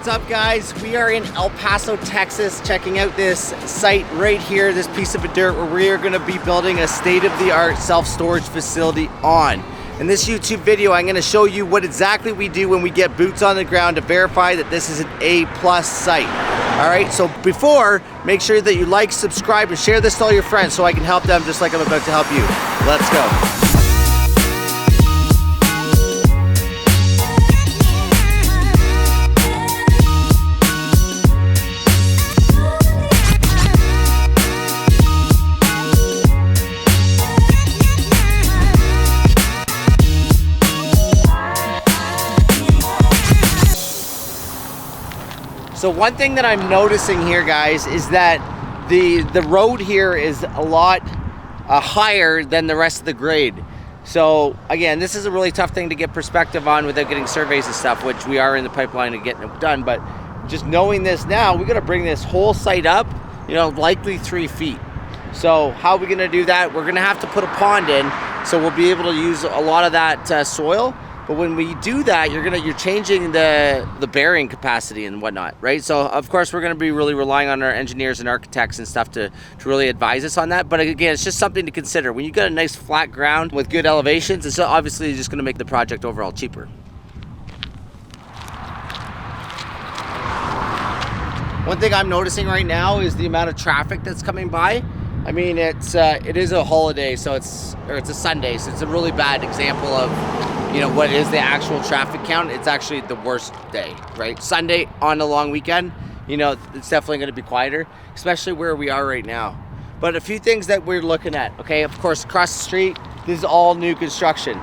What's up, guys? We are in El Paso, Texas, checking out this site right here, this piece of dirt where we are going to be building a state-of-the-art self-storage facility on. In this YouTube video, I'm going to show you what exactly we do when we get boots on the ground to verify that this is an A+ site. All right, so before, make sure that you like, subscribe, and share this to all your friends so I can help them just like I'm about to help you. Let's go. So one thing that I'm noticing here, guys, is that the road here is a lot higher than the rest of the grade. So again, this is a really tough thing to get perspective on without getting surveys and stuff, which we are in the pipeline of getting it done. But just knowing this now, we got to bring this whole site up, likely 3 feet. So how are we going to do that? We're going to have to put a pond in, so we'll be able to use a lot of that soil. But when we do that, you're changing the bearing capacity and whatnot, right? So of course we're going to be really relying on our engineers and architects and stuff to really advise us on that. But again, it's just something to consider. When you got a nice flat ground with good elevations, it's obviously just going to make the project overall cheaper. One thing I'm noticing right now is the amount of traffic that's coming by. I mean, it is a holiday, so it's a Sunday, so it's a really bad example of what is the actual traffic count. It's actually the worst day, right? Sunday on a long weekend, it's definitely going to be quieter, especially where we are right now. But a few things that we're looking at, okay? Of course, across the street, this is all new construction.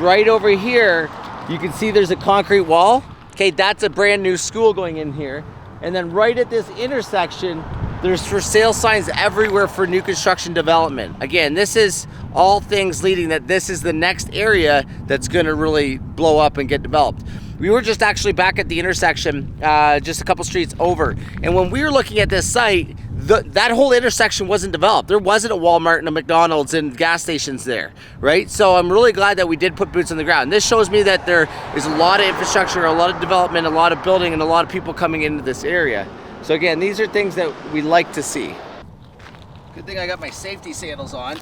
Right over here, you can see there's a concrete wall. Okay, that's a brand new school going in here. And then right at this intersection, there's for sale signs everywhere for new construction development. Again, this is all things leading that this is the next area that's going to really blow up and get developed. We were just actually back at the intersection, just a couple streets over. And when we were looking at this site, that whole intersection wasn't developed. There wasn't a Walmart and a McDonald's and gas stations there, right? So I'm really glad that we did put boots on the ground. This shows me that there is a lot of infrastructure, a lot of development, a lot of building, and a lot of people coming into this area. So again, these are things that we like to see. Good thing I got my safety sandals on.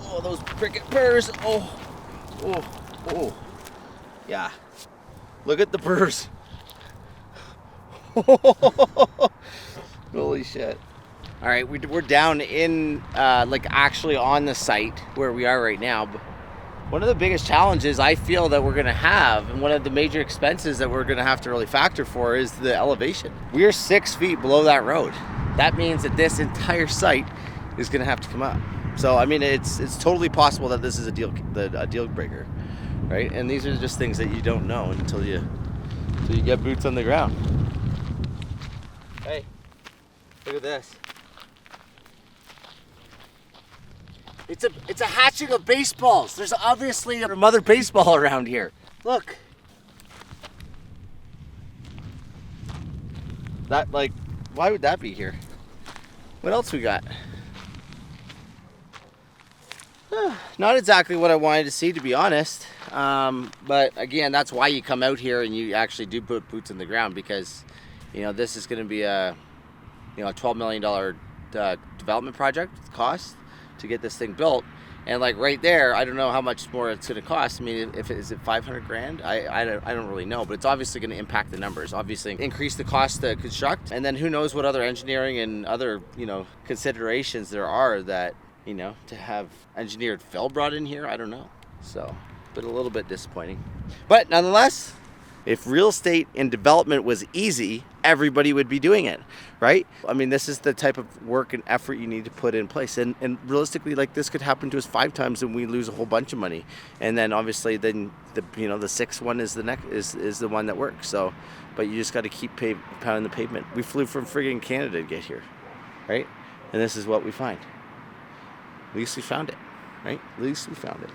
Oh, those frickin' burrs. Oh. Yeah. Look at the burrs. Holy shit. All right, we're down in, actually on the site where we are right now. But one of the biggest challenges I feel that we're gonna have, and one of the major expenses that we're gonna have to really factor for, is the elevation. We are 6 feet below that road. That means that this entire site is gonna have to come up. So I mean, it's totally possible that this is a deal breaker, right? And these are just things that you don't know until you get boots on the ground. Hey, look at this. It's a hatching of baseballs. There's obviously a mother baseball around here. Look. That, why would that be here? What else we got? Not exactly what I wanted to see, to be honest. But again, that's why you come out here and you actually do put boots in the ground, because this is going to be a $12 million development project cost to get this thing built. And right there, I don't know how much more it's going to cost. I mean, is it 500 grand? I don't really know, but it's obviously going to impact the numbers. Obviously increase the cost to construct, and then who knows what other engineering and other considerations there are that to have engineered fill brought in here. I don't know. So, but a little bit disappointing. But nonetheless, if real estate and development was easy, everybody would be doing it, right? I mean, this is the type of work and effort you need to put in place. And realistically, this could happen to us 5 times and we lose a whole bunch of money. And then obviously then the 6th one is the one that works. So, but you just got to keep pounding the pavement. We flew from friggin' Canada to get here, right? And this is what we find. At least we found it, right? At least we found it.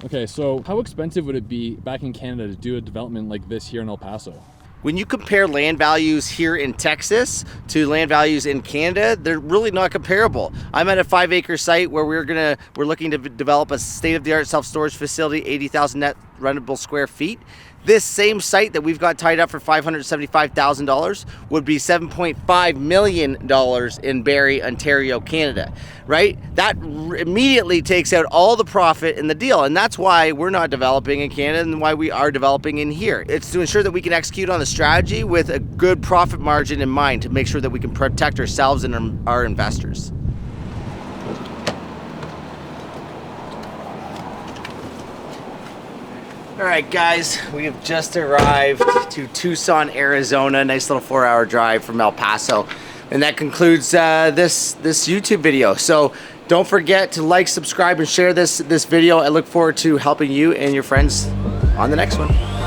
Okay, so how expensive would it be back in Canada to do a development like this here in El Paso? When you compare land values here in Texas to land values in Canada, they're really not comparable. I'm at a 5-acre site where we're looking to develop a state-of-the-art self-storage facility, 80,000 net rentable square feet. This same site that we've got tied up for $575,000 would be $7.5 million in Barrie, Ontario, Canada, right? That immediately takes out all the profit in the deal. And that's why we're not developing in Canada and why we are developing in here. It's to ensure that we can execute on the strategy with a good profit margin in mind to make sure that we can protect ourselves and our investors. All right, guys, we have just arrived to Tucson, Arizona. Nice little 4-hour drive from El Paso. And that concludes this YouTube video. So don't forget to like, subscribe, and share this video. I look forward to helping you and your friends on the next one.